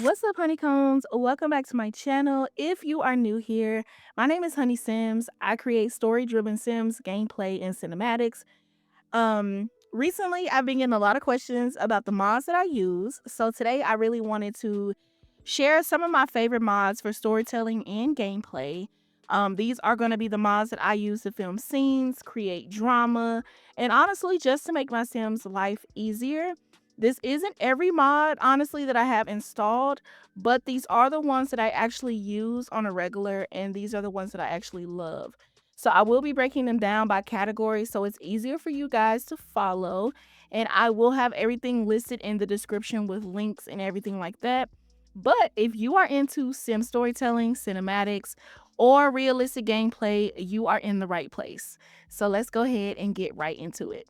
What's up, Honeycombs? Welcome back to my channel. If you are new here, my name is Honey Sims. I create story-driven Sims, gameplay, and cinematics. Recently I've been getting a lot of questions about the mods that I use. So today I really wanted to share some of my favorite mods for storytelling and gameplay. These are going to be the mods that I use to film scenes, create drama, and honestly just to make my Sims life easier. This isn't every mod, honestly, that I have installed, but these are the ones that I actually use on a regular, and these are the ones that I actually love. So I will be breaking them down by category so it's easier for you guys to follow. And I will have everything listed in the description with links and everything like that. But if you are into sim storytelling, cinematics, or realistic gameplay, you are in the right place. So let's go ahead and get right into it.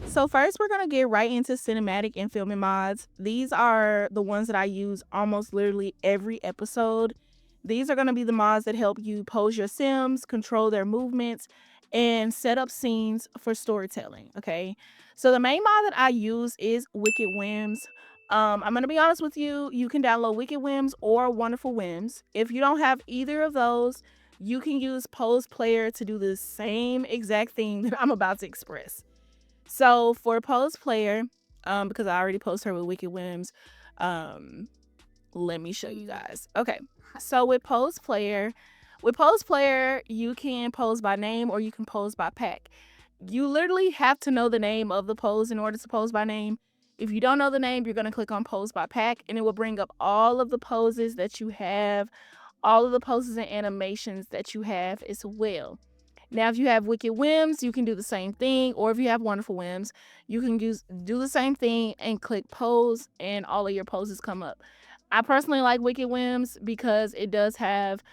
So first, we're going to get right into cinematic and filming mods. These are the ones that I use almost literally every episode. These are going to be the mods that help you pose your Sims, control their movements, and set up scenes for storytelling, okay? So the main mod that I use is Wicked Whims. I'm going to be honest with you, you can download Wicked Whims or Wonderful Whims. If you don't have either of those, you can use Pose Player to do the same exact thing that I'm about to express. So for Pose Player, because I already posted her with Wicked Whims, let me show you guys. Okay, so with Pose Player, you can pose by name or you can pose by pack. You literally have to know the name of the pose in order to pose by name. If you don't know the name, you're gonna click on pose by pack, and it will bring up all of the poses that you have, all of the poses and animations that you have as well. Now, if you have Wicked Whims, you can do the same thing, or if you have Wonderful Whims, you can do the same thing and click pose, and all of your poses come up. I personally like Wicked Whims because it does have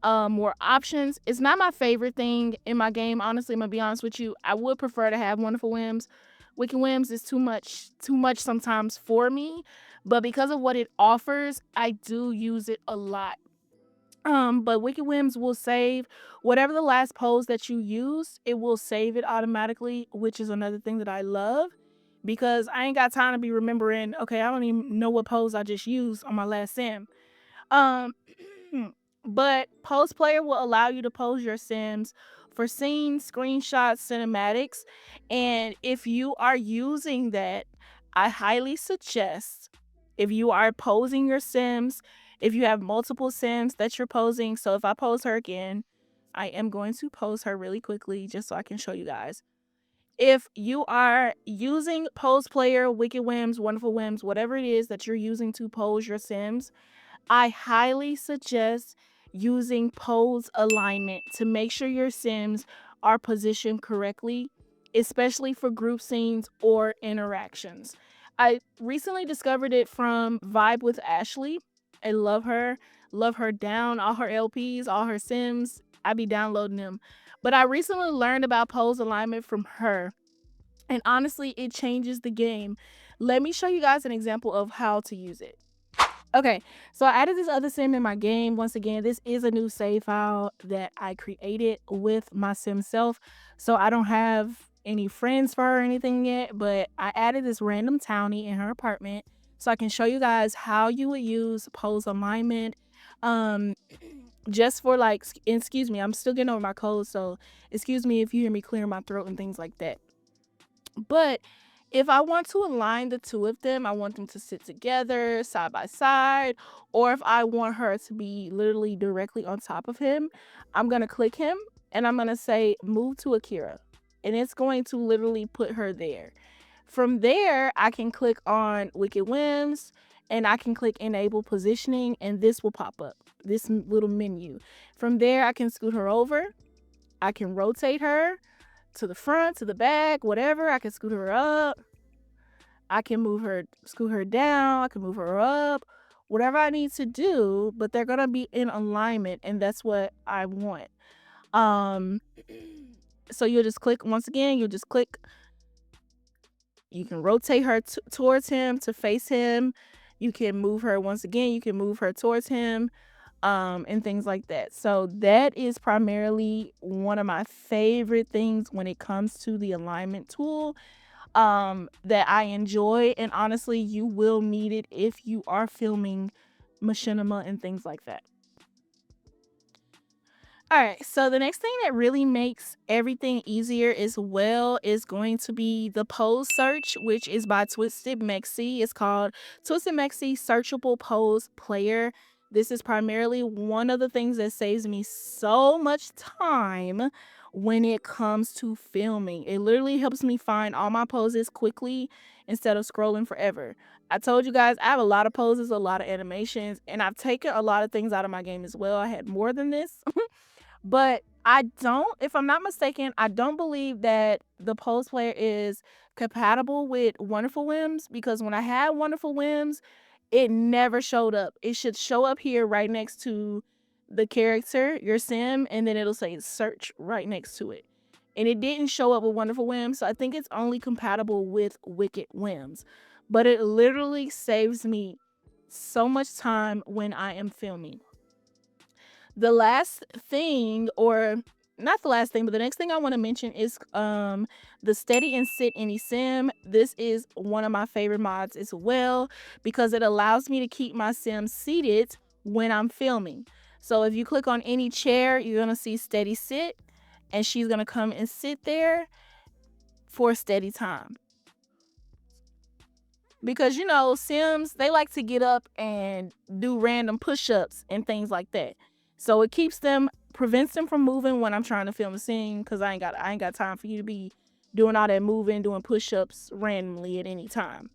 more options. It's not my favorite thing in my game, honestly. I'm gonna be honest with you. I would prefer to have Wonderful Whims. Wicked Whims is too much sometimes for me, but because of what it offers, I do use it a lot. But Wicked Whims will save whatever the last pose that you use, it will save it automatically, which is another thing that I love because I ain't got time to be remembering, okay, I don't even know what pose I just used on my last sim. Um, but Pose Player will allow you to pose your Sims for scenes, screenshots, cinematics. And if you are using that, I highly suggest if you are posing your Sims, if you have multiple Sims that you're posing. So if I pose her again, I am going to pose her really quickly just so I can show you guys. If you are using Pose Player, Wicked Whims, Wonderful Whims, whatever it is that you're using to pose your Sims, I highly suggest using pose alignment to make sure your Sims are positioned correctly, especially for group scenes or interactions. I recently discovered it from Vibe with Ashley. I love her down, all her LPs, all her Sims. I be downloading them. But I recently learned about pose alignment from her. And honestly, it changes the game. Let me show you guys an example of how to use it. Okay, so I added this other sim in my game. Once again, this is a new save file that I created with my sim self. So I don't have any friends for her or anything yet, but I added this random townie in her apartment so I can show you guys how you would use pose alignment. Um, just for like, excuse me, I'm still getting over my cold, so excuse me if you hear me clear my throat and things like that. But if I want to align the two of them, I want them to sit together side by side, or if I want her to be literally directly on top of him, I'm going to click him and I'm going to say move to Akira. And it's going to literally put her there. From there, I can click on Wicked Whims and I can click enable positioning and this will pop up, this little menu. From there, I can scoot her over. I can rotate her to the front, to the back, whatever. I can scoot her up. I can move her, scoot her down. I can move her up, whatever I need to do, but they're going to be in alignment and that's what I want. Um, so you'll just click once again, you'll just click. You can rotate her towards him to face him. You can move her once again, you can move her towards him. And things like that. So that is primarily one of my favorite things when it comes to the alignment tool. that I enjoy, and honestly, you will need it if you are filming machinima and things like that. All right, so the next thing that really makes everything easier as well is going to be the pose search, which is by Twisted Mexi. It's called Twisted Mexi Searchable Pose Player. This is primarily one of the things that saves me so much time when it comes to filming. It literally helps me find all my poses quickly instead of scrolling forever. I told you guys I have a lot of poses, a lot of animations, and I've taken a lot of things out of my game as well. I had more than this. But I don't, if I'm not mistaken, I don't believe that the Pulse player is compatible with Wonderful Whims, because when I had Wonderful Whims, it never showed up. It should show up here right next to the character, your sim, and then it'll say search right next to it. And it didn't show up with Wonderful Whims, so I think it's only compatible with Wicked Whims. But it literally saves me so much time when I am filming. The last thing, or not the last thing, but the next thing I want to mention is the steady and sit any sim. This is one of my favorite mods as well, because it allows me to keep my sim seated when I'm filming. So if you click on any chair, you're gonna see steady sit, and she's gonna come and sit there for a steady time. Because sims, they like to get up and do random push-ups and things like that, so it prevents them from moving when I'm trying to film a scene, because I ain't got time for you to be doing all that moving, doing push-ups randomly at any time.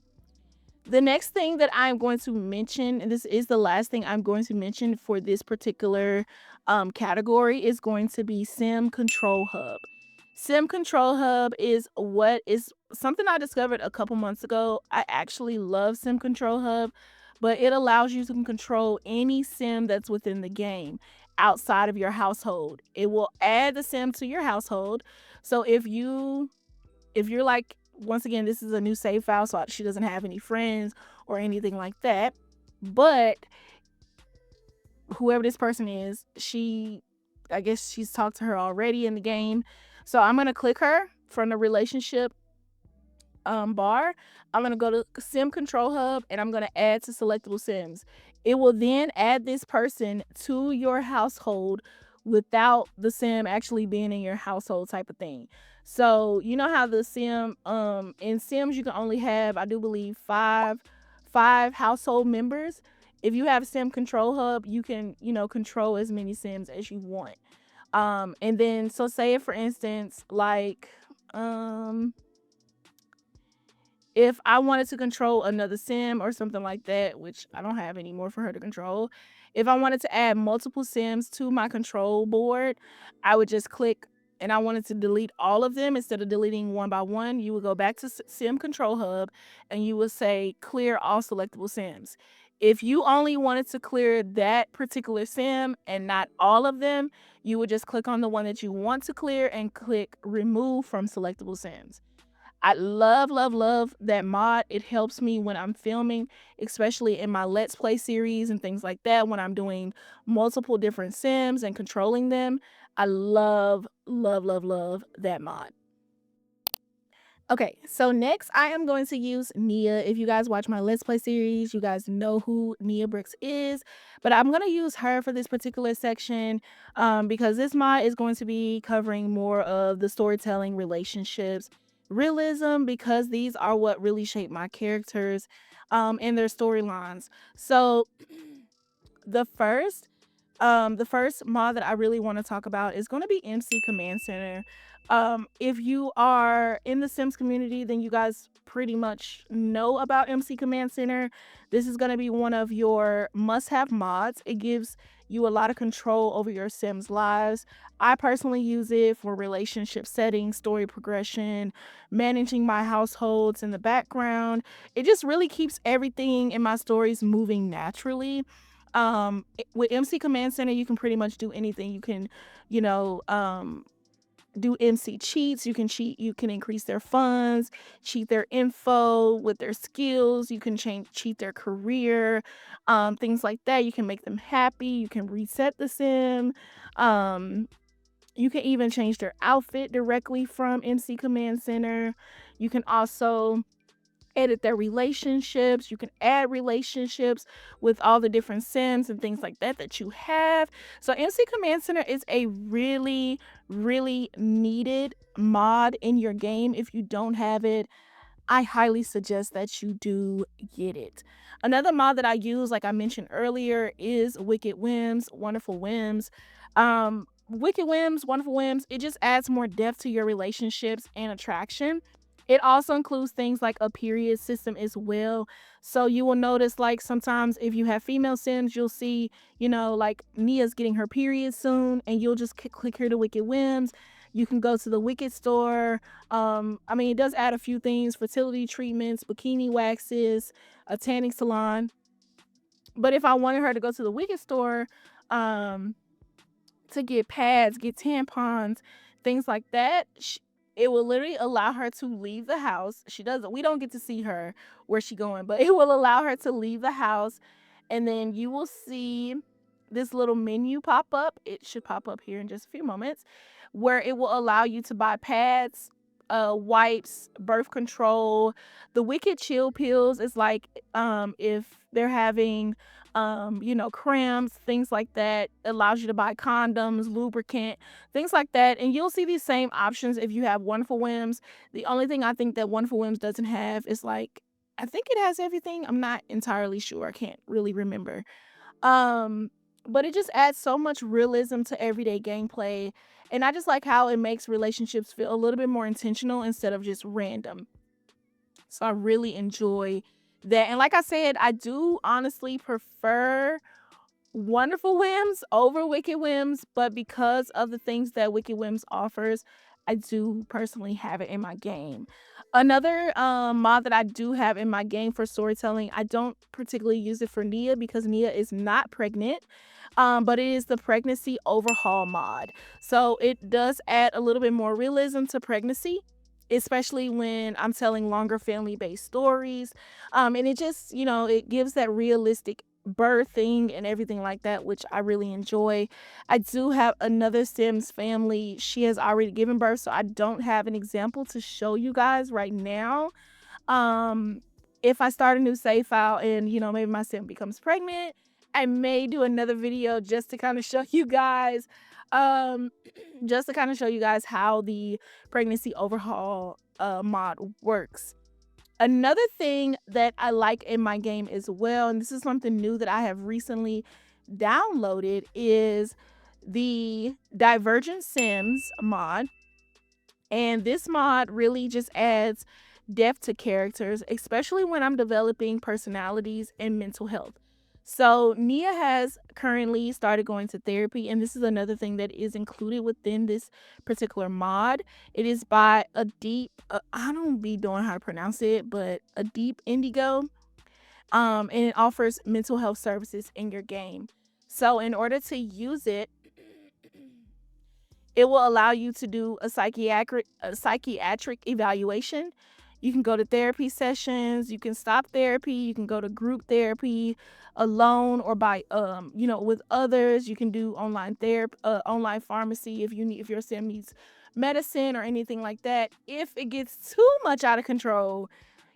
The next thing that I'm going to mention, and this is the last thing I'm going to mention for this particular category, is going to be Sim Control Hub. Sim Control Hub is something I discovered a couple months ago. I actually love Sim Control Hub, but it allows you to control any sim that's within the game outside of your household. It will add the sim to your household. So if you're like, once again, this is a new save file, so she doesn't have any friends or anything like that. But whoever this person is, I guess she's talked to her already in the game. So I'm gonna click her from the relationship bar. I'm gonna go to Sim Control Hub, and I'm gonna add to selectable sims. It will then add this person to your household without the sim actually being in your household, type of thing. So you know how the sim in sims you can only have, I do believe, five household members. If you have Sim Control Hub, you can control as many sims as you want. And then, so say if, for instance, like if I wanted to control another sim or something like that, which I don't have any more for her to control, if I wanted to add multiple sims to my control board, I would just click, and I wanted to delete all of them instead of deleting one by one. You would go back to Sim Control Hub, and you would say clear all selectable sims. If you only wanted to clear that particular sim and not all of them, you would just click on the one that you want to clear and click remove from selectable sims. I love, love, love that mod. It helps me when I'm filming, especially in my Let's Play series and things like that, when I'm doing multiple different sims and controlling them. I love, love, love, love that mod. Okay, so next I am going to use Nia. If you guys watch my Let's Play series, you guys know who Nia Brooks is, but I'm going to use her for this particular section because this mod is going to be covering more of the storytelling, relationships, realism, because these are what really shape my characters and their storylines. So the first mod that I really want to talk about is going to be MC Command Center. If you are in the Sims community, then you guys pretty much know about MC Command Center. This is going to be one of your must-have mods. It gives you a lot of control over your Sims' lives. I personally use it for relationship settings, story progression, managing my households in the background. It just really keeps everything in my stories moving naturally. With MC Command Center, you can pretty much do anything. You can, you know, do MC cheats. You can cheat. You can increase their funds, cheat their info with their skills. You can cheat their career, things like that. You can make them happy. You can reset the sim. Um, You can even change their outfit directly from MC Command Center. You can also edit their relationships. You can add relationships with all the different sims and things like that you have. So MC Command Center is a really, really needed mod in your game. If you don't have it, I highly suggest that you do get it. Another mod that I use, like I mentioned earlier, is Wicked Whims, Wonderful Whims. Wicked Whims, Wonderful Whims, it just adds more depth to your relationships and attraction. It also includes things like a period system as well. So you will notice, like, sometimes if you have female sims, you'll see, like Nia's getting her period soon, and you'll just click here to Wicked Whims. You can go to the Wicked store. I mean, it does add a few things: fertility treatments, bikini waxes, a tanning salon. But if I wanted her to go to the Wicked store, um, to get pads, get tampons, things like that, it will literally allow her to leave the house. We don't get to see her where she going, but it will allow her to leave the house, and then you will see this little menu pop up. It should pop up here in just a few moments, where it will allow you to buy pads, wipes, birth control. The Wicked Chill pills is like, if they're having cramps, things like that. It allows you to buy condoms, lubricant, things like that. And you'll see these same options if you have Wonderful Whims. The only thing I think that Wonderful Whims doesn't have is, like, I think it has everything. I'm not entirely sure. I can't really remember. Um, but it just adds so much realism to everyday gameplay. And I just like how it makes relationships feel a little bit more intentional instead of just random. So I really enjoy that. And like I said, I do honestly prefer Wonderful Whims over Wicked Whims, but because of the things that Wicked Whims offers, I do personally have it in my game. Another mod that I do have in my game for storytelling, I don't particularly use it for Nia because Nia is not pregnant. But it is the pregnancy overhaul mod. So it does add a little bit more realism to pregnancy, especially when I'm telling longer family based stories. And it just, it gives that realistic birthing and everything like that, which I really enjoy. I do have another Sims family. She has already given birth, so I don't have an example to show you guys right now. Um, if I start a new save file and, maybe my sim becomes pregnant, I may do another video just to kind of show you guys, um, just to kind of show you guys how the pregnancy overhaul mod works. Another thing that I like in my game as well, and this is something new that I have recently downloaded, is the Divergent Sims mod. And this mod really just adds depth to characters, especially when I'm developing personalities and mental health. So, Nia has currently started going to therapy, and this is another thing that is included within this particular mod. It is by a deep, I don't be doing how to pronounce it, but a deep indigo. And it offers mental health services in your game. So, in order to use it, it will allow you to do a psychiatric evaluation. You can go to therapy sessions, you can stop therapy, you can go to group therapy alone or by with others. You can do online therapy, online pharmacy if your sim needs medicine or anything like that. If it gets too much out of control,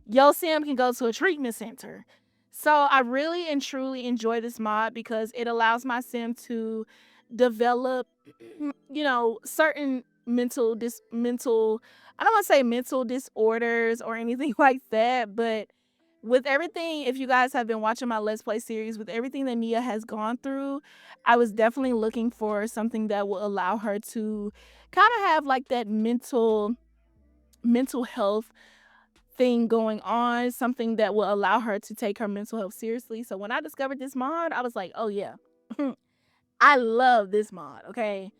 your sim can go to a treatment center. So I really and truly enjoy this mod because it allows my sim to develop, certain mental, I don't want to say mental disorders or anything like that, but with everything, if you guys have been watching my Let's Play series, with everything that Nia has gone through, I was definitely looking for something that will allow her to kind of have like that mental health thing going on, something that will allow her to take her mental health seriously. So when I discovered this mod, I was like, oh yeah, I love this mod, okay?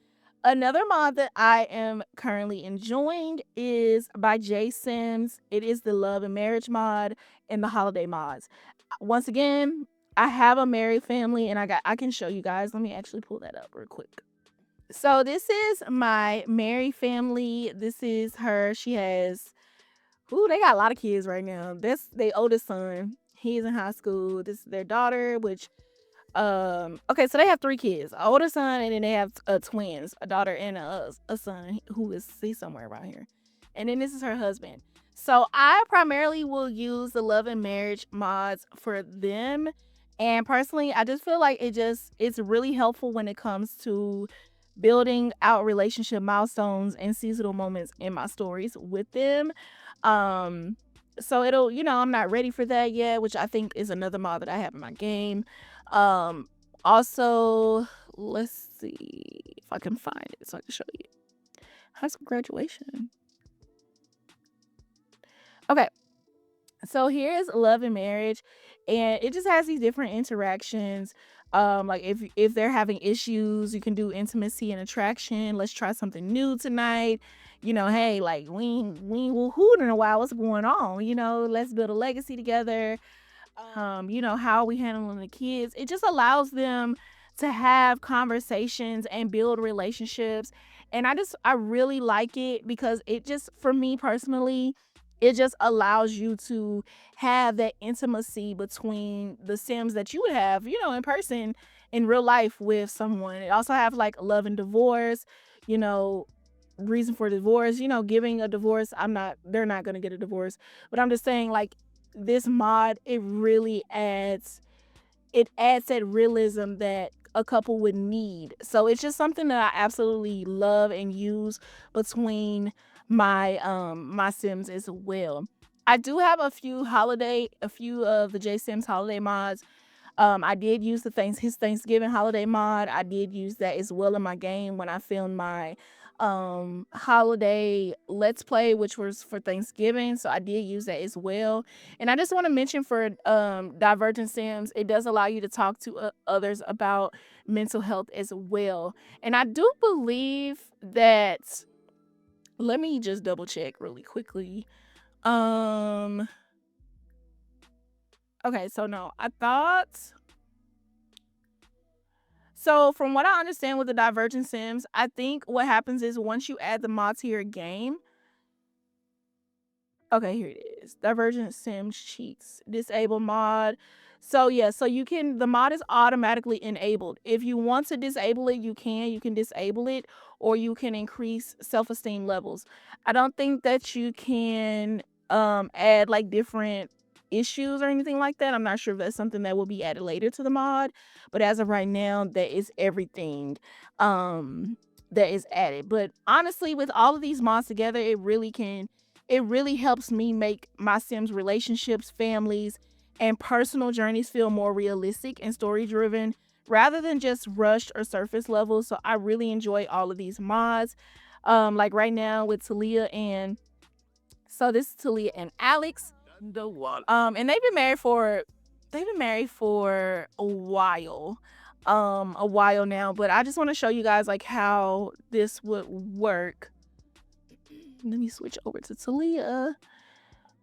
Another mod that I am currently enjoying is by J Sims. It is the Love and Marriage mod and the Holiday mods. Once again, I have a married family and I can show you guys. Let me actually pull that up real quick. So this is my married family. This is her. She has they got a lot of kids right now. That's their oldest son. He's in high school. This is their daughter, which Okay, so they have three kids, an older son, and then they have twins, a daughter and a son who is he's somewhere around here, and then this is her husband. So I primarily will use the love and marriage mods for them, and personally I just feel like it's really helpful when it comes to building out relationship milestones and seasonal moments in my stories with them. Um, so it'll, I'm not ready for that yet, which I think is another mod that I have in my game. Um, Also, let's see if I can find it so I can show you. High school graduation. Okay, so here's love and marriage, and it just has these different interactions. Like if they're having issues, you can do intimacy and attraction. Let's try something new tonight. Hey, like we ain't woohooed in a while. What's going on? Let's build a legacy together. How are we handling the kids? It just allows them to have conversations and build relationships. And I really like it because it just, for me personally, it just allows you to have that intimacy between the Sims that you would have, in person in real life with someone. It also have like love and divorce, you know, reason for divorce, giving a divorce. They're not going to get a divorce, but I'm just saying, like, this mod, it adds that realism that a couple would need. So it's just something that I absolutely love and use between my Sims as well. I do have a few of the J Sims holiday mods. I did use his Thanksgiving holiday mod. I did use that as well in my game when I filmed my holiday let's play, which was for Thanksgiving. So I did use that as well. And I just want to mention for Divergent Sims, it does allow you to talk to others about mental health as well. And I do believe that, let me just double check really quickly. Um okay, so no, I thought, so from what I understand with the Divergent Sims, I think what happens is once you add the mod to your game. Okay, here it is. Divergent Sims cheats. Disable mod. So yeah, so the mod is automatically enabled. If you want to disable it, you can disable it, or you can increase self-esteem levels. I don't think that you can add like different issues or anything like that. I'm not sure if that's something that will be added later to the mod, but as of right now, that is everything that is added. But honestly, with all of these mods together, it really helps me make my Sims relationships, families, and personal journeys feel more realistic and story driven rather than just rushed or surface level. So I really enjoy all of these mods. Like right now with Talia and so this is Talia and Alex. And they've been married for a while now, but I just want to show you guys like how this would work. Let me switch over to Talia.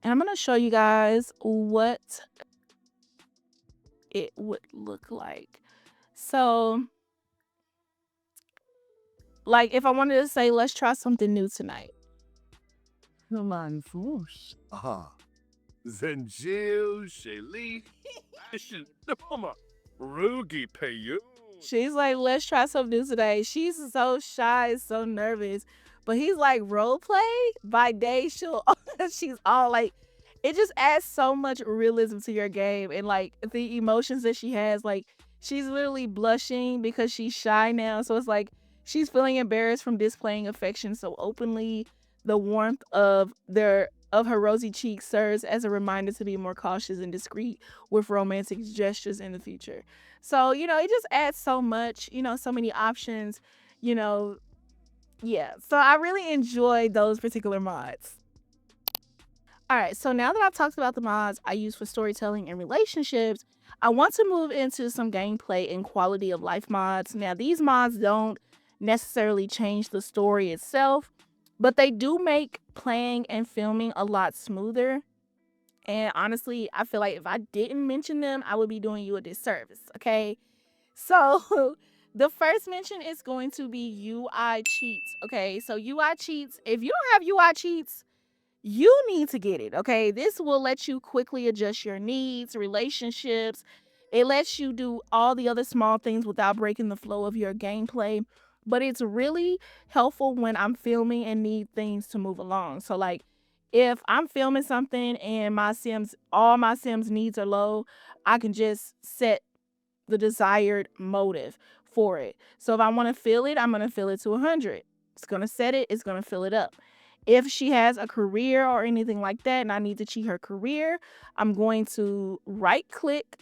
And I'm going to show you guys what it would look like. So, like, if I wanted to say, let's try something new tonight. Aha. Zenjil, Shaylee, Ashen, Diploma, Rugi, Payu. She's like, let's try something new today. She's so shy, so nervous. But he's like, role play? By day, she's all like, it just adds so much realism to your game. And like the emotions that she has, like, she's literally blushing because she's shy now. So it's like she's feeling embarrassed from displaying affection so openly. The warmth of her rosy cheeks serves as a reminder to be more cautious and discreet with romantic gestures in the future. So, it just adds so much, so many options, you know, yeah. So I really enjoy those particular mods. All right, so now that I've talked about the mods I use for storytelling and relationships, I want to move into some gameplay and quality of life mods. Now, these mods don't necessarily change the story itself, but they do make playing and filming a lot smoother. And honestly, I feel like if I didn't mention them, I would be doing you a disservice, okay? So, the first mention is going to be UI cheats, okay? So, UI cheats, if you don't have UI cheats, you need to get it, okay? This will let you quickly adjust your needs, relationships, It lets you do all the other small things without breaking the flow of your gameplay. But it's really helpful when I'm filming and need things to move along. So like if I'm filming something and all my Sims needs are low, I can just set the desired motive for it. So if I want to fill it, I'm going to fill it to 100. It's going to set it, it's going to fill it up. If she has a career or anything like that and I need to cheat her career, I'm going to right click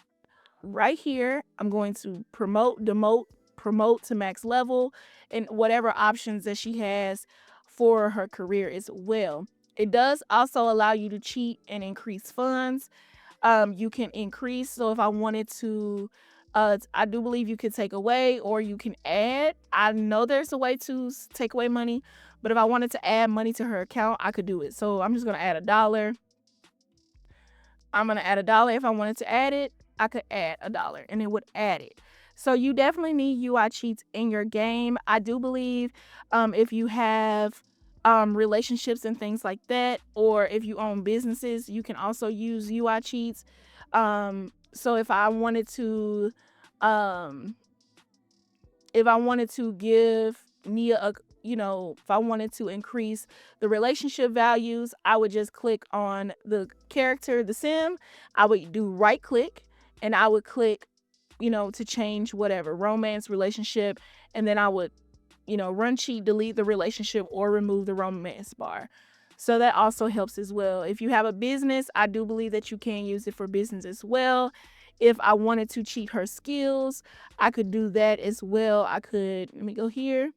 right here. I'm going to promote, demote, promote to max level, and whatever options that she has for her career as well. It does also allow you to cheat and increase funds. You can increase. So if I wanted to, I do believe you could take away or you can add. I know there's a way to take away money, but if I wanted to add money to her account, I could do it. So I'm just gonna add $1. I'm gonna add $1. If I wanted to add it, I could add $1 and it would add it. So you definitely need UI cheats in your game. I do believe if you have relationships and things like that, or if you own businesses, you can also use UI cheats. So um, if I wanted to give Nia if I wanted to increase the relationship values, I would just click on the character, the sim. I would do right click and I would click, to change whatever romance, relationship, and then I would, run cheat, delete the relationship, or remove the romance bar. So that also helps as well. If you have a business, I do believe that you can use it for business as well. If I wanted to cheat her skills, I could do that as well. Let me go here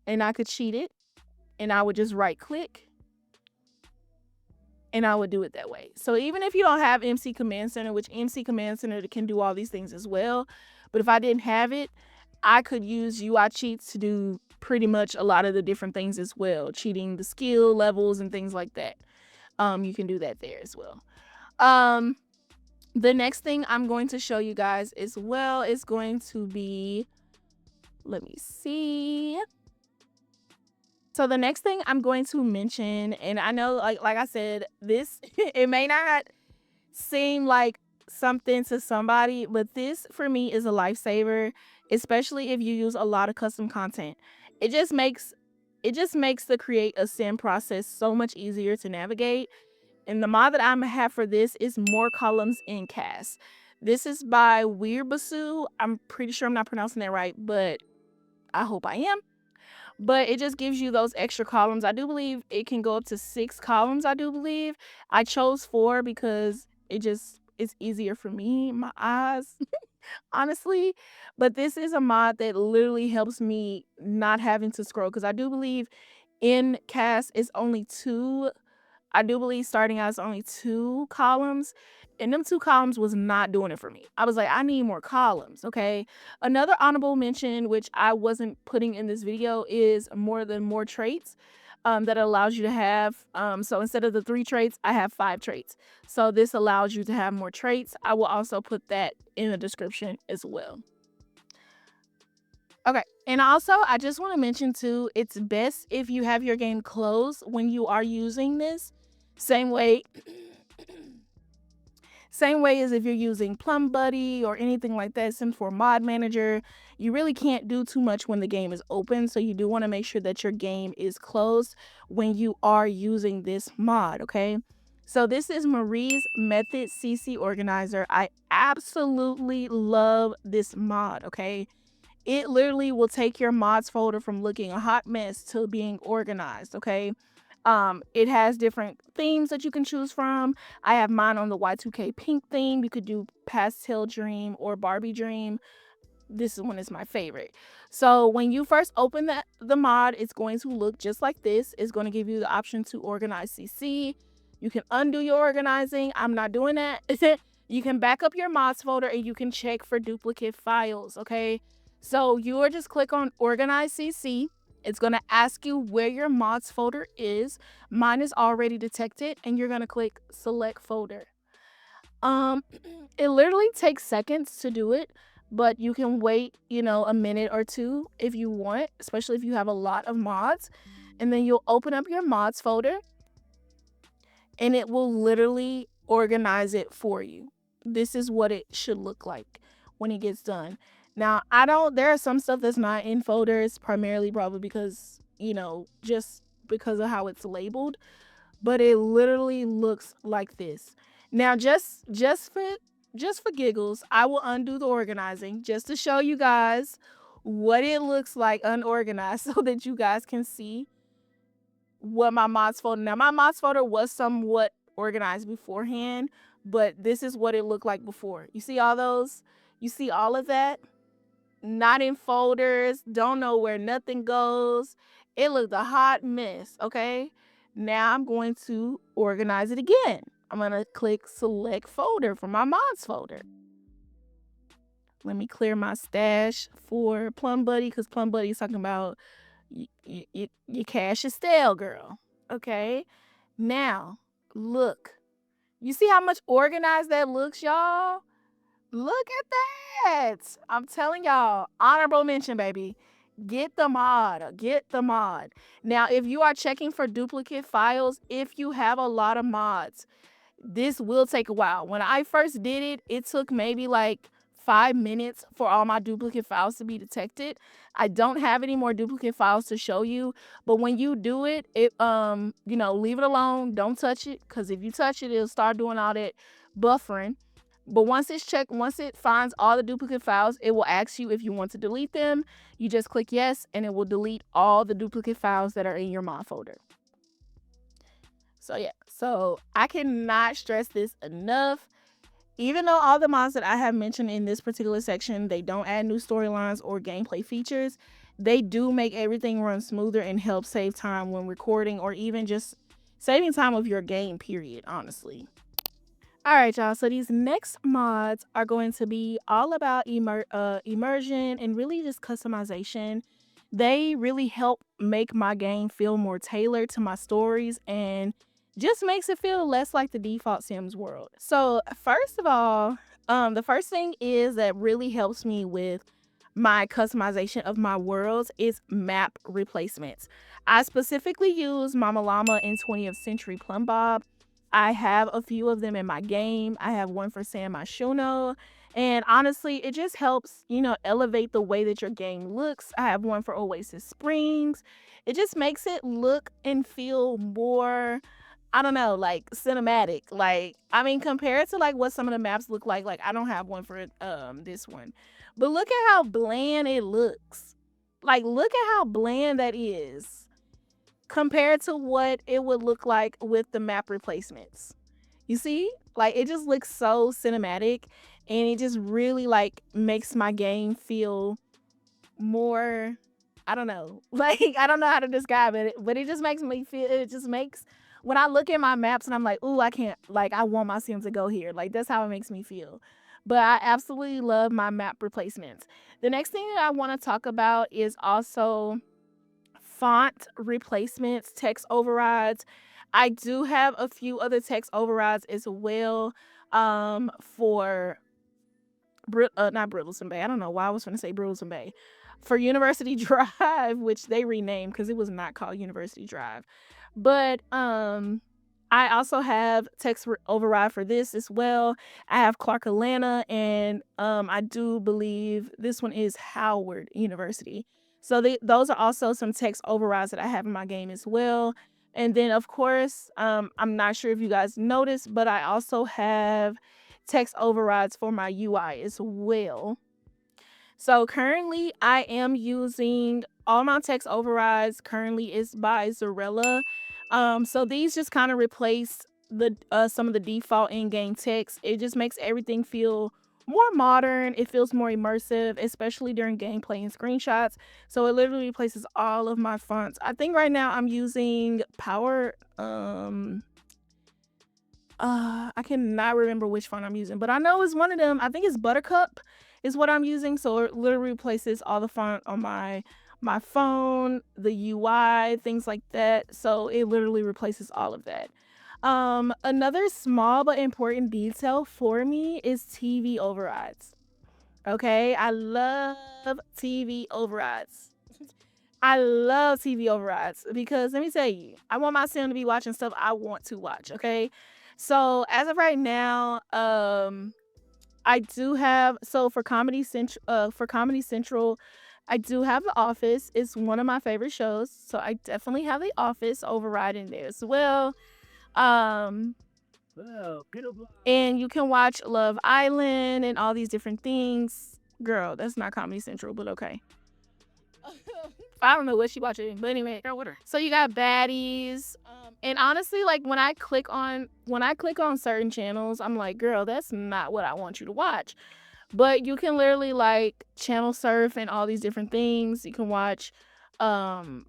and I could cheat it and I would just right click and I would do it that way. So even if you don't have MC Command Center, which MC Command Center can do all these things as well, but if I didn't have it, I could use UI cheats to do pretty much a lot of the different things as well, cheating the skill levels and things like that. You can do that there as well. The next thing I'm going to show you guys as well is going to be, let me see. So the next thing I'm going to mention, and I know like I said, this it may not seem like something to somebody, but this for me is a lifesaver, especially if you use a lot of custom content. It just makes the create a sim process so much easier to navigate. And the mod that I'm gonna have for this is more columns in cast. This is by Weirbasu. I'm pretty sure I'm not pronouncing that right, but I hope I am. But it just gives you those extra columns. I do believe it can go up to 6 columns, I do believe. I chose 4 because it's easier for me, my eyes, honestly. But this is a mod that literally helps me not having to scroll because I do believe in cast is only 2. I do believe starting out is only 2 columns, and them 2 columns was not doing it for me. I was like, I need more columns, okay? Another honorable mention, which I wasn't putting in this video, is more traits that allows you to have. So instead of the 3 traits, I have 5 traits. So this allows you to have more traits. I will also put that in the description as well. Okay, and also I just want to mention too, it's best if you have your game closed when you are using this. Same way Same way as if you're using Plum Buddy or anything like that, Sims 4 Mod Manager, you really can't do too much when the game is open. So you do want to make sure that your game is closed when you are using this mod, okay? So this is Marie's Method CC Organizer. I absolutely love this mod, okay? It literally will take your mods folder from looking a hot mess to being organized, okay? It has different themes that you can choose from. I have mine on the Y2K pink theme. You could do Pastel Dream or Barbie Dream. This one is my favorite. So when you first open the mod, it's going to look just like this. It's going to give you the option to organize CC. You can undo your organizing. I'm not doing that. You can back up your mods folder and you can check for duplicate files, okay? So you are just click on organize CC. It's going to ask you where your mods folder is. Mine is already detected and you're going to click select folder. It literally takes seconds to do it, but you can wait, a minute or 2 if you want, especially if you have a lot of mods. And then you'll open up your mods folder and it will literally organize it for you. this is what it should look like when it gets done. Now, I don't there are some stuff that's not in folders, primarily probably because, just because of how it's labeled, but it literally looks like this. Now, just for giggles, I will undo the organizing just to show you guys what it looks like unorganized so that you guys can see what my mods folder. Now, my mods folder was somewhat organized beforehand, but this is what it looked like before. You see all those? You see all of that? Not in folders, don't know where nothing goes. It looked a hot mess, okay? Now I'm going to organize it again. I'm going to click select folder from my mods folder. Let me clear my stash for Plum Buddy because Plum Buddy is talking about your cash is stale, girl. Okay. Now, look. You see how much organized that looks, y'all? Look at that. I'm telling y'all, honorable mention, baby. Get the mod. Get the mod. Now, if you are checking for duplicate files, if you have a lot of mods, this will take a while. When I first did it, it took maybe like 5 minutes for all my duplicate files to be detected. I don't have any more duplicate files to show you, but when you do it, leave it alone. Don't touch it, because if you touch it, it'll start doing all that buffering. But once it's checked, once it finds all the duplicate files, it will ask you if you want to delete them. You just click yes, and it will delete all the duplicate files that are in your mod folder. So yeah, so I cannot stress this enough. Even though all the mods that I have mentioned in this particular section, they don't add new storylines or gameplay features, they do make everything run smoother and help save time when recording, or even just saving time of your game, period, honestly. All right, y'all. So these next mods are going to be all about immersion and really just customization. They really help make my game feel more tailored to my stories and just makes it feel less like the default Sims world. So first of all, the first thing is that really helps me with my customization of my worlds is map replacements. I specifically use Mama Llama and 20th Century Plumb Bob. I have a few of them in my game. I have one for San Myshuno. And honestly, it just helps, elevate the way that your game looks. I have one for Oasis Springs. It just makes it look and feel more, I don't know, like cinematic. Like, I mean, compared to like what some of the maps look like I don't have one for this one. But look at how bland it looks. Like, look at how bland that is compared to what it would look like with the map replacements. You see? Like, it just looks so cinematic, and it just really like makes my game feel more, I don't know. Like, I don't know how to describe it, but it just makes me feel, it just makes, when I look at my maps and I'm like, "Ooh, I can't, like, I want my sim to go here." Like, that's how it makes me feel. But I absolutely love my map replacements. The next thing that I want to talk about is also font replacements, text overrides. I do have a few other text overrides as well, for not Brittleston Bay. I don't know why I was going to say Brittleston Bay. For University Drive, which they renamed because it was not called University Drive. But I also have text override for this as well. I have Clark Atlanta, and I do believe this one is Howard University. So those are also some text overrides that I have in my game as well. And then of course, I'm not sure if you guys noticed, but I also have text overrides for my UI as well. So currently I am using all my text overrides currently is by Zarella. So these just kind of replace the some of the default in-game text. It just makes everything feel more modern. It feels more immersive, especially during gameplay and screenshots. So it literally replaces all of my fonts. I think right now I'm using Power I cannot remember which font I'm using, but I know it's one of them. I think it's Buttercup is what I'm using. So it literally replaces all the font on my phone, the UI, things like that. So it literally replaces all of that. Another small but important detail for me is TV overrides. Okay, I love TV overrides. I love TV overrides because let me tell you, I want my sim to be watching stuff I want to watch. Okay, so as of right now, I do have so for Comedy Central, I do have The Office. It's one of my favorite shows, so I definitely have The Office overriding there as well. Um, and you can watch Love Island and all these different things. Girl, that's not Comedy Central, but okay. I don't know what she watching, but anyway. Yeah, with her. So you got baddies, and honestly, like when I click on certain channels, I'm like, girl, that's not what I want you to watch. But you can literally like channel surf and all these different things. You can watch um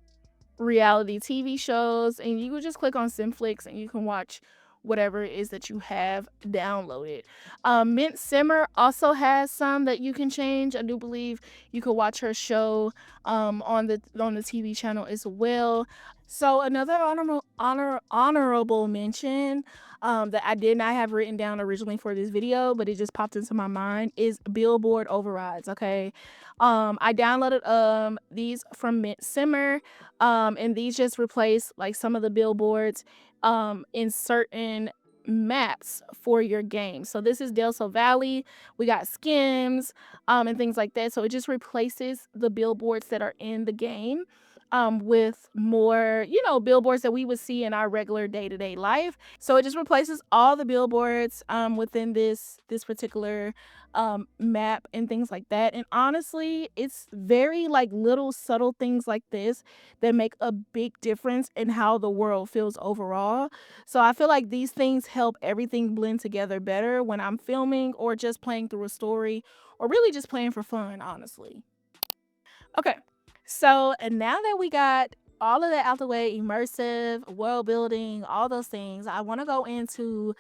reality TV shows, and you can just click on Simflix and you can watch whatever it is that you have downloaded. Mint Simmer also has some that you can change. I do believe you could watch her show on the TV channel as well. So another honorable mention that I did not have written down originally for this video, but it just popped into my mind is Billboard Overrides. Okay, I downloaded these from Mint Simmer, and these just replace like some of the billboards in certain maps for your game. So this is Del Sol Valley. We got Skims, and things like that. So it just replaces the billboards that are in the game with more, billboards that we would see in our regular day-to-day life. So it just replaces all the billboards within this particular map and things like that. And honestly, it's very like little subtle things like this that make a big difference in how the world feels overall. So I feel like these things help everything blend together better when I'm filming or just playing through a story or really just playing for fun, honestly. Okay. So, and now that we got all of that out the way, immersive, world building, all those things, I want to go into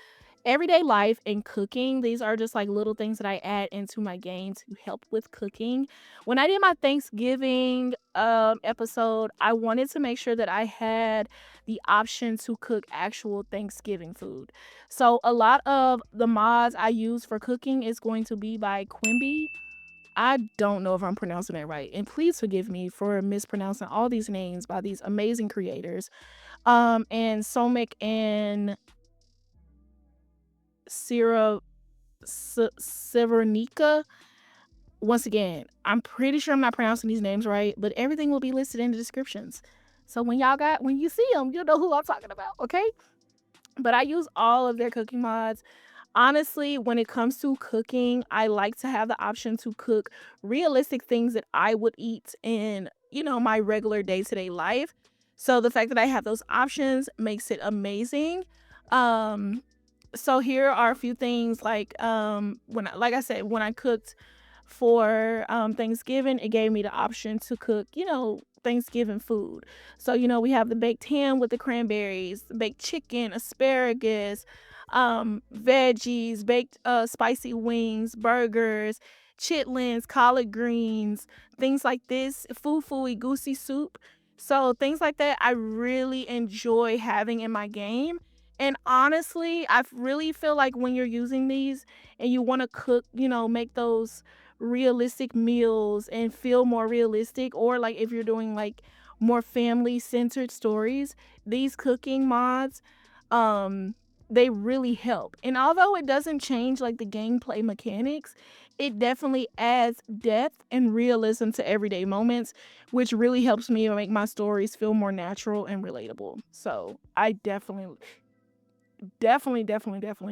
everyday life and cooking. These are just like little things that I add into my game to help with cooking. When I did my Thanksgiving episode, I wanted to make sure that I had the option to cook actual Thanksgiving food. So a lot of the mods I use for cooking is going to be by Quimby. I don't know if I'm pronouncing that right, and please forgive me for mispronouncing all these names by these amazing creators. And Somic and Sira Severnica. Once again, I'm pretty sure I'm not pronouncing these names right, but everything will be listed in the descriptions. So when you see them, you'll know who I'm talking about, okay? But I use all of their cooking mods. Honestly, when it comes to cooking, I like to have the option to cook realistic things that I would eat in, my regular day-to-day life. So the fact that I have those options makes it amazing. Um so here are a few things like like I said, when I cooked for Thanksgiving, it gave me the option to cook, Thanksgiving food. So, we have the baked ham with the cranberries, baked chicken, asparagus, veggies, baked spicy wings, burgers, chitlins, collard greens, things like this, fufu goosey soup. So things like that I really enjoy having in my game. And honestly, really feel like when you're using these and you want to cook, make those realistic meals and feel more realistic, or like if you're doing like more family centered stories, these cooking mods um they really help. And although it doesn't change like the gameplay mechanics, it definitely adds depth and realism to everyday moments, which really helps me make my stories feel more natural and relatable. So I definitely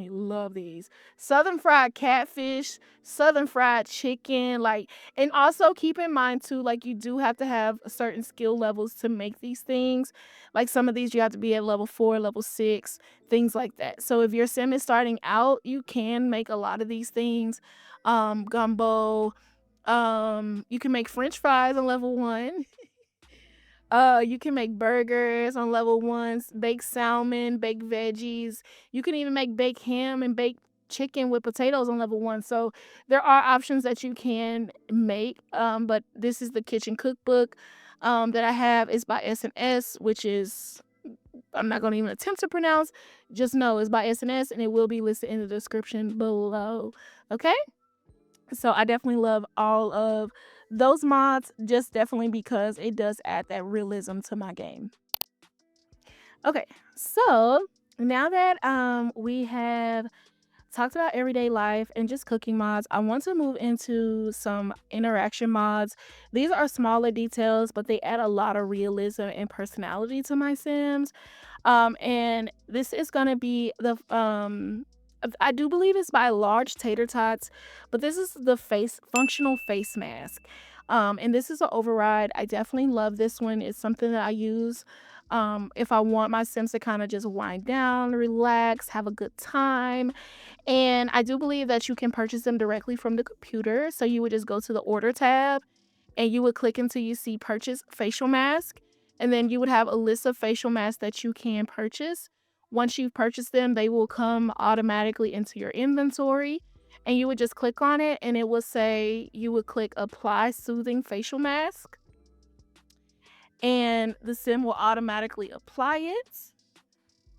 love these. Southern fried catfish, southern fried chicken, like, and also keep in mind too, like you do have to have certain skill levels to make these things. Like some of these you have to be at level 4, level 6, things like that. So if your sim is starting out, you can make a lot of these things. Gumbo, you can make French fries on level 1. You can make burgers on level ones, baked salmon, baked veggies. You can even make baked ham and baked chicken with potatoes on level 1. So there are options that you can make. But this is the kitchen cookbook that I have. It's by S&S, which is I'm not gonna even attempt to pronounce. Just know it's by S&S, and it will be listed in the description below. Okay. So I definitely love all of those mods, just definitely because it does add that realism to my game. Okay, so now that we have talked about everyday life and just cooking mods. I want to move into some interaction mods. These are smaller details, but they add a lot of realism and personality to my Sims. And this is gonna be I do believe it's by Large Tater Tots, but this is the face functional face mask. And this is an override. I definitely love this one. It's something that I use if I want my Sims to kind of just wind down, relax, have a good time. And I do believe that you can purchase them directly from the computer. So you would just go to the order tab and you would click until you see purchase facial mask. And then you would have a list of facial masks that you can purchase. Once you've purchased them, they will come automatically into your inventory. And you would just click on it and it will say you would click apply soothing facial mask. And the sim will automatically apply it.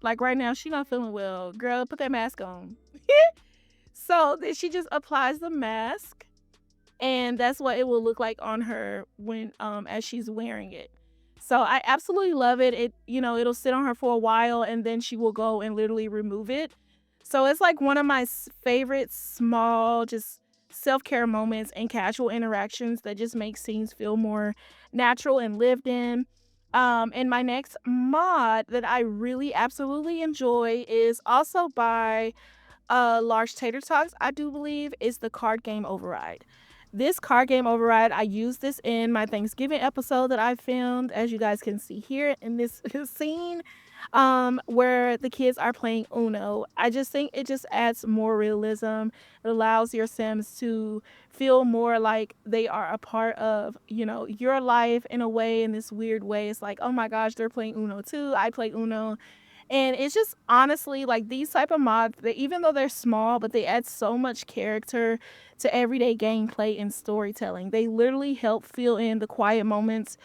Like right now, she not feeling well. Girl, put that mask on. So then she just applies the mask, and that's what it will look like on her when as she's wearing it. So I absolutely love it. It'll sit on her for a while and then she will go and literally remove it. So it's like one of my favorite small just self-care moments and casual interactions that just make scenes feel more natural and lived in. And my next mod that I really absolutely enjoy is also by Large Tater Tots, I do believe, is the card game override. This card game override, I used this in my Thanksgiving episode that I filmed, as you guys can see here in this scene, where the kids are playing Uno. I just think it just adds more realism. It allows your Sims to feel more like they are a part of, your life in a way, in this weird way. It's like, oh my gosh, they're playing Uno too. I play Uno. And it's just honestly like these type of mods, they, even though they're small, but they add so much character to everyday gameplay and storytelling. They literally help fill in the quiet moments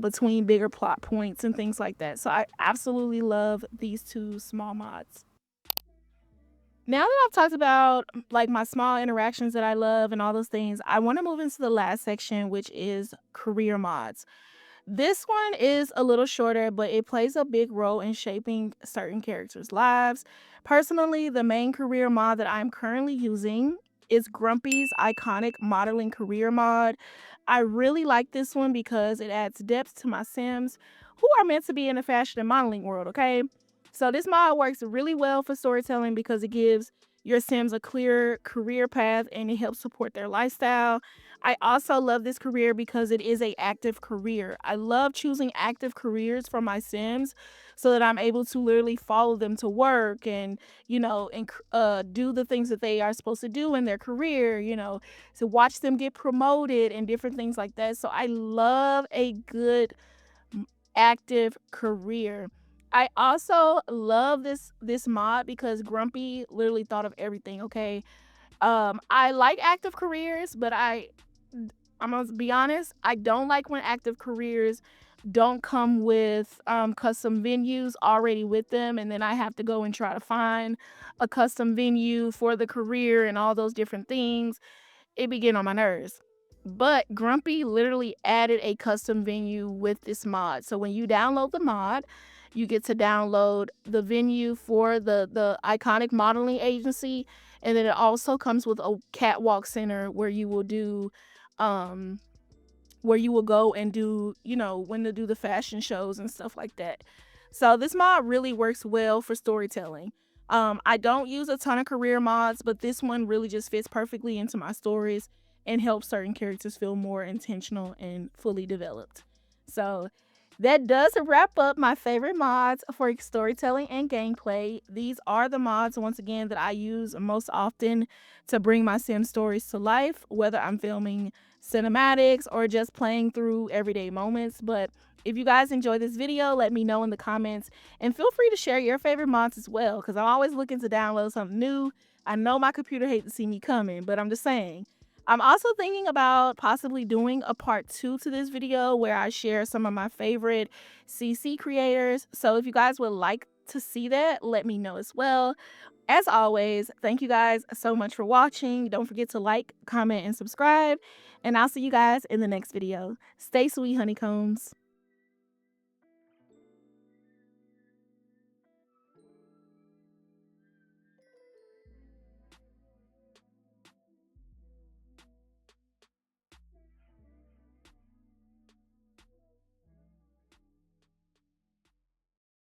between bigger plot points and things like that. So I absolutely love these two small mods. Now that I've talked about like my small interactions that I love and all those things, I want to move into the last section, which is career mods. This one is a little shorter, but it plays a big role in shaping certain characters' lives. Personally, the main career mod that I'm currently using is Grumpy's iconic modeling career mod. I really like this one because it adds depth to my Sims who are meant to be in the fashion and modeling world, okay? So this mod works really well for storytelling because it gives your Sims a clear career path and it helps support their lifestyle. I also love this career because it is a active career. I love choosing active careers for my Sims so that I'm able to literally follow them to work and, do the things that they are supposed to do in their career, to watch them get promoted and different things like that. So I love a good active career. I also love this mod because Grumpy literally thought of everything, okay? I like active careers, but I'm gonna be honest, I don't like when active careers don't come with custom venues already with them, and then I have to go and try to find a custom venue for the career and all those different things. It be getting on my nerves. But Grumpy literally added a custom venue with this mod. So when you download the mod, you get to download the venue for the iconic modeling agency, and then it also comes with a catwalk center um where you will go and do, when to do the fashion shows and stuff like that. So this mod really works well for storytelling. I don't use a ton of career mods, but this one really just fits perfectly into my stories and helps certain characters feel more intentional and fully developed. So that does wrap up my favorite mods for storytelling and gameplay. These are the mods, once again, that I use most often to bring my Sim stories to life, whether I'm filming cinematics or just playing through everyday moments. But if you guys enjoy this video, let me know in the comments and feel free to share your favorite mods as well because I'm always looking to download something new. I know my computer hates to see me coming, but I'm just saying. I'm also thinking about possibly doing a part 2 to this video where I share some of my favorite CC creators. So if you guys would like to see that, let me know as well. As always, thank you guys so much for watching. Don't forget to like, comment, and subscribe. And I'll see you guys in the next video. Stay sweet, honeycombs.